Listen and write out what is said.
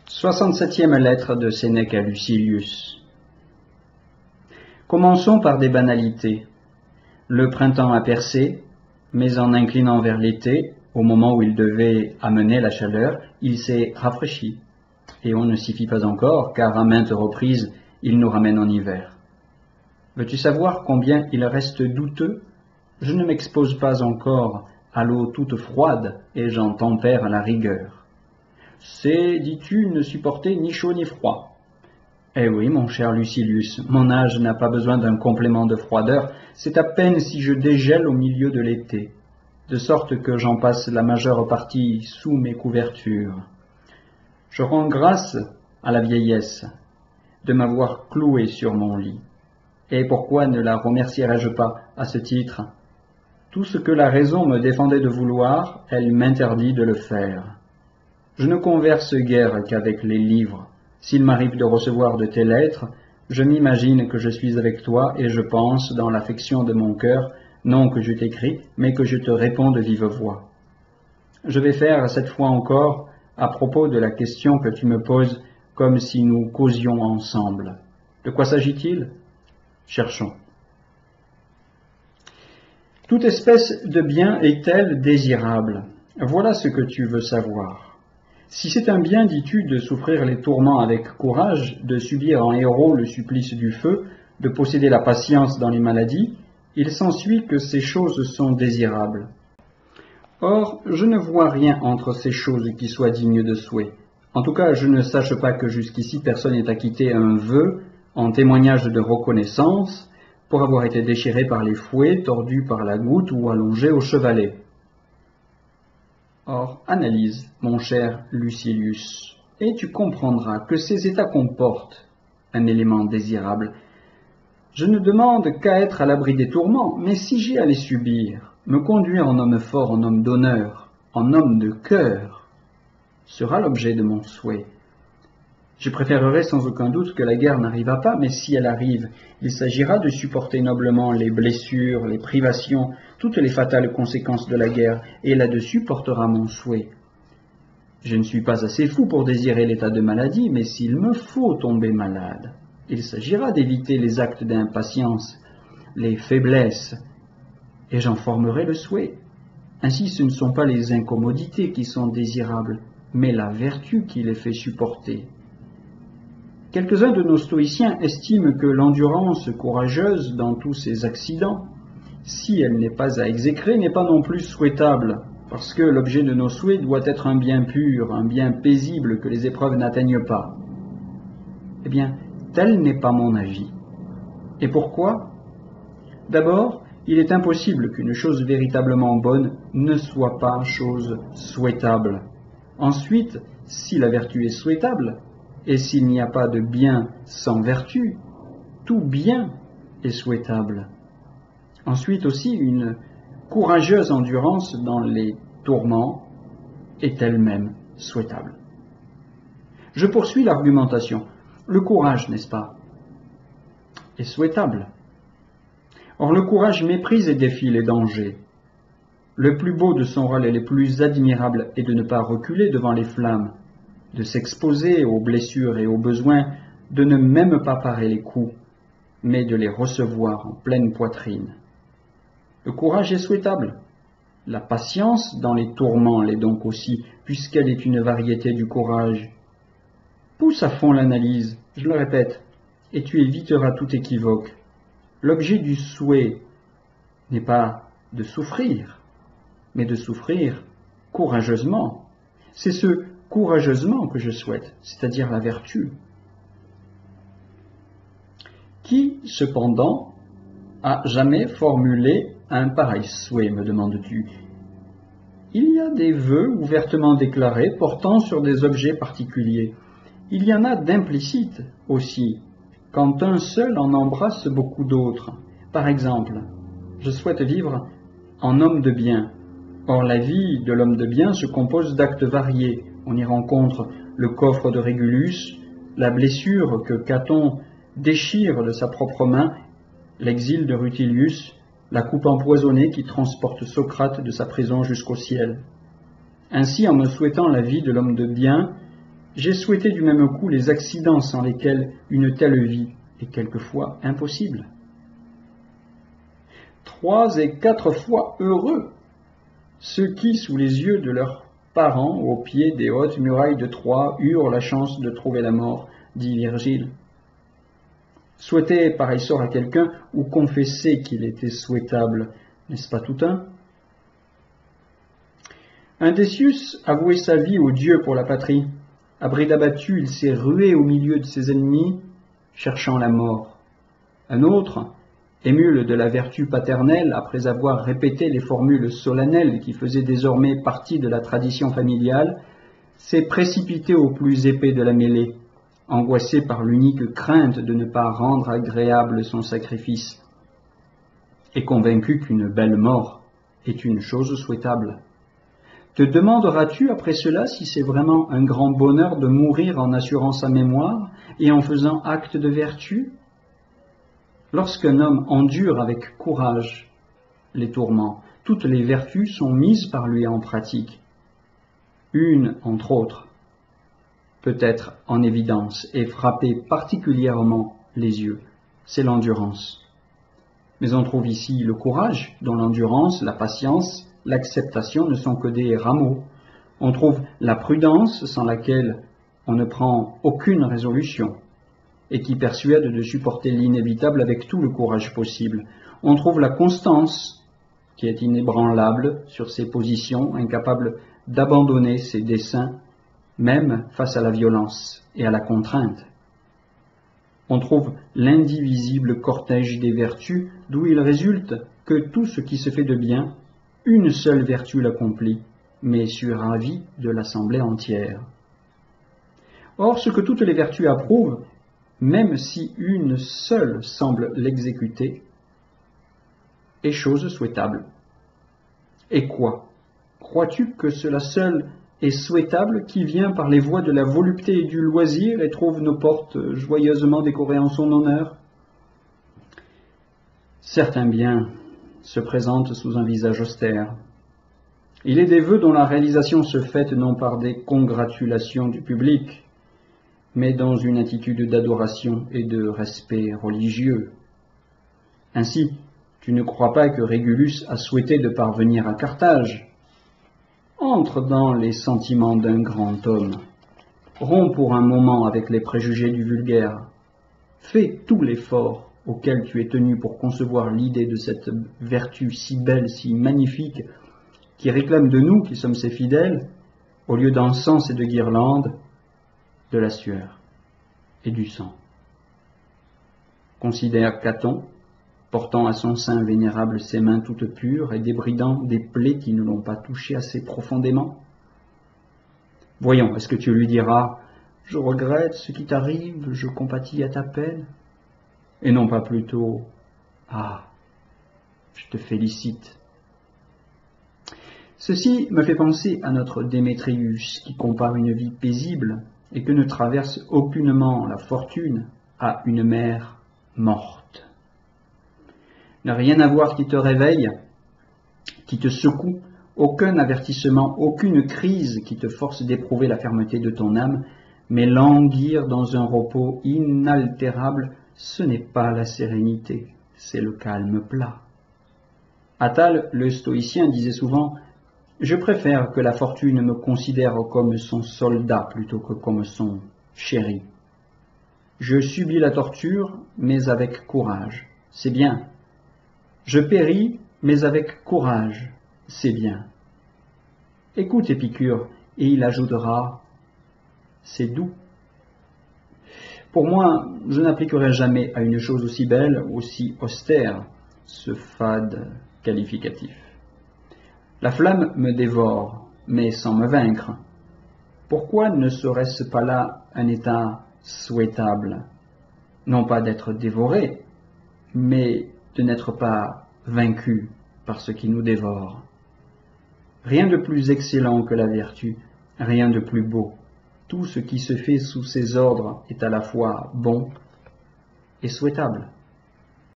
67e lettre de Sénèque à Lucilius. Commençons par des banalités. Le printemps a percé, mais en inclinant vers l'été, au moment où il devait amener la chaleur, il s'est rafraîchi. Et on ne s'y fie pas encore, car à maintes reprises, il nous ramène en hiver. Veux-tu savoir combien il reste douteux? Je ne m'expose pas encore à l'eau toute froide, et j'en tempère la rigueur. C'est, dis-tu, ne supporter ni chaud ni froid. Eh oui, mon cher Lucilius, mon âge n'a pas besoin d'un complément de froideur, c'est à peine si je dégèle au milieu de l'été, de sorte que j'en passe la majeure partie sous mes couvertures. Je rends grâce à la vieillesse de m'avoir cloué sur mon lit. Et pourquoi ne la remercierais-je pas à ce titre? Tout ce que la raison me défendait de vouloir, elle m'interdit de le faire. Je ne converse guère qu'avec les livres. S'il m'arrive de recevoir de tes lettres, je m'imagine que je suis avec toi et je pense, dans l'affection de mon cœur, non que je t'écris, mais que je te réponds de vive voix. Je vais faire cette fois encore à propos de la question que tu me poses comme si nous causions ensemble. De quoi s'agit-il? Cherchons. Toute espèce de bien est-elle désirable? Voilà ce que tu veux savoir. Si c'est un bien, dis-tu, de souffrir les tourments avec courage, de subir en héros le supplice du feu, de posséder la patience dans les maladies, il s'ensuit que ces choses sont désirables. Or, je ne vois rien entre ces choses qui soit digne de souhait. En tout cas, je ne sache pas que jusqu'ici personne ait acquitté un vœu en témoignage de reconnaissance pour avoir été déchiré par les fouets, tordu par la goutte ou allongé au chevalet. Or, analyse, mon cher Lucilius, et tu comprendras que ces états comportent un élément désirable. Je ne demande qu'à être à l'abri des tourments, mais si j'ai à les subir, me conduire en homme fort, en homme d'honneur, en homme de cœur, sera l'objet de mon souhait. Je préférerais sans aucun doute que la guerre n'arrivât pas, mais si elle arrive, il s'agira de supporter noblement les blessures, les privations, toutes les fatales conséquences de la guerre, et là-dessus portera mon souhait. Je ne suis pas assez fou pour désirer l'état de maladie, mais s'il me faut tomber malade, il s'agira d'éviter les actes d'impatience, les faiblesses, et j'en formerai le souhait. Ainsi, ce ne sont pas les incommodités qui sont désirables, mais la vertu qui les fait supporter. Quelques-uns de nos stoïciens estiment que l'endurance courageuse dans tous ces accidents, si elle n'est pas à exécrer, n'est pas non plus souhaitable, parce que l'objet de nos souhaits doit être un bien pur, un bien paisible que les épreuves n'atteignent pas. Eh bien, tel n'est pas mon avis. Et pourquoi? D'abord, il est impossible qu'une chose véritablement bonne ne soit pas chose souhaitable. Ensuite, si la vertu est souhaitable, et s'il n'y a pas de bien sans vertu, tout bien est souhaitable. Ensuite aussi, une courageuse endurance dans les tourments est elle-même souhaitable. Je poursuis l'argumentation. Le courage, n'est-ce pas, est souhaitable. Or, le courage méprise et défie les dangers. Le plus beau de son rôle et le plus admirable est de ne pas reculer devant les flammes, de s'exposer aux blessures et aux besoins, de ne même pas parer les coups, mais de les recevoir en pleine poitrine. Le courage est souhaitable. La patience dans les tourments l'est donc aussi, puisqu'elle est une variété du courage. Pousse à fond l'analyse, je le répète, et tu éviteras tout équivoque. L'objet du souhait n'est pas de souffrir, mais de souffrir courageusement. C'est ce courageusement que je souhaite, c'est-à-dire la vertu. Qui, cependant, a jamais formulé un pareil souhait, me demandes-tu? Il y a des vœux ouvertement déclarés portant sur des objets particuliers. Il y en a d'implicites aussi, quand un seul en embrasse beaucoup d'autres. Par exemple, je souhaite vivre en homme de bien. Or, la vie de l'homme de bien se compose d'actes variés. On y rencontre le coffre de Régulus, la blessure que Caton déchire de sa propre main, l'exil de Rutilius, la coupe empoisonnée qui transporte Socrate de sa prison jusqu'au ciel. Ainsi, en me souhaitant la vie de l'homme de bien, j'ai souhaité du même coup les accidents sans lesquels une telle vie est quelquefois impossible. 3 et 4 fois heureux ceux qui, sous les yeux de leurs parents, au pied des hautes murailles de Troie, eurent la chance de trouver la mort, dit Virgile. Souhaiter pareil sort à quelqu'un ou confesser qu'il était souhaitable, n'est-ce pas tout un? Un Décius avouait sa vie au Dieu pour la patrie. À bride abattue, il s'est rué au milieu de ses ennemis, cherchant la mort. Un autre, émule de la vertu paternelle, après avoir répété les formules solennelles qui faisaient désormais partie de la tradition familiale, s'est précipité au plus épais de la mêlée, angoissé par l'unique crainte de ne pas rendre agréable son sacrifice, et convaincu qu'une belle mort est une chose souhaitable. Te demanderas-tu après cela si c'est vraiment un grand bonheur de mourir en assurant sa mémoire et en faisant acte de vertu? Lorsqu'un homme endure avec courage les tourments, toutes les vertus sont mises par lui en pratique. Une, entre autres, peut être en évidence et frapper particulièrement les yeux, c'est l'endurance. Mais on trouve ici le courage, dont l'endurance, la patience, l'acceptation ne sont que des rameaux. On trouve la prudence, sans laquelle on ne prend aucune résolution, et qui persuade de supporter l'inévitable avec tout le courage possible. On trouve la constance, qui est inébranlable sur ses positions, incapable d'abandonner ses desseins, même face à la violence et à la contrainte. On trouve l'indivisible cortège des vertus, d'où il résulte que tout ce qui se fait de bien, une seule vertu l'accomplit, mais sur avis de l'assemblée entière. Or, ce que toutes les vertus approuvent, même si une seule semble l'exécuter, est chose souhaitable. Et quoi? Crois-tu que cela seul est souhaitable qui vient par les voies de la volupté et du loisir et trouve nos portes joyeusement décorées en son honneur? Certains biens se présentent sous un visage austère. Il est des vœux dont la réalisation se fait non par des congratulations du public, mais dans une attitude d'adoration et de respect religieux. Ainsi, tu ne crois pas que Régulus a souhaité de parvenir à Carthage? Entre dans les sentiments d'un grand homme. Romps pour un moment avec les préjugés du vulgaire. Fais tout l'effort auquel tu es tenu pour concevoir l'idée de cette vertu si belle, si magnifique, qui réclame de nous, qui sommes ses fidèles, au lieu d'encens et de guirlandes, de la sueur et du sang. Considère Caton, portant à son sein vénérable ses mains toutes pures et débridant des plaies qui ne l'ont pas touché assez profondément. Voyons, est-ce que tu lui diras « Je regrette ce qui t'arrive, je compatis à ta peine » et non pas plutôt « Ah, je te félicite ». Ceci me fait penser à notre Démétrius qui compare une vie paisible et que ne traverse aucunement la fortune à une mer morte. Ne rien avoir qui te réveille, qui te secoue, aucun avertissement, aucune crise qui te force d'éprouver la fermeté de ton âme, mais languir dans un repos inaltérable, ce n'est pas la sérénité, c'est le calme plat. Attale, le stoïcien, disait souvent « Je préfère que la fortune me considère comme son soldat plutôt que comme son chéri. Je subis la torture, mais avec courage, c'est bien. Je péris, mais avec courage, c'est bien. » Écoute Épicure, et il ajoutera « c'est doux ». Pour moi, je n'appliquerai jamais à une chose aussi belle, aussi austère, ce fade qualificatif. La flamme me dévore, mais sans me vaincre. Pourquoi ne serait-ce pas là un état souhaitable? Non pas d'être dévoré, mais de n'être pas vaincu par ce qui nous dévore. Rien de plus excellent que la vertu, rien de plus beau. Tout ce qui se fait sous ses ordres est à la fois bon et souhaitable.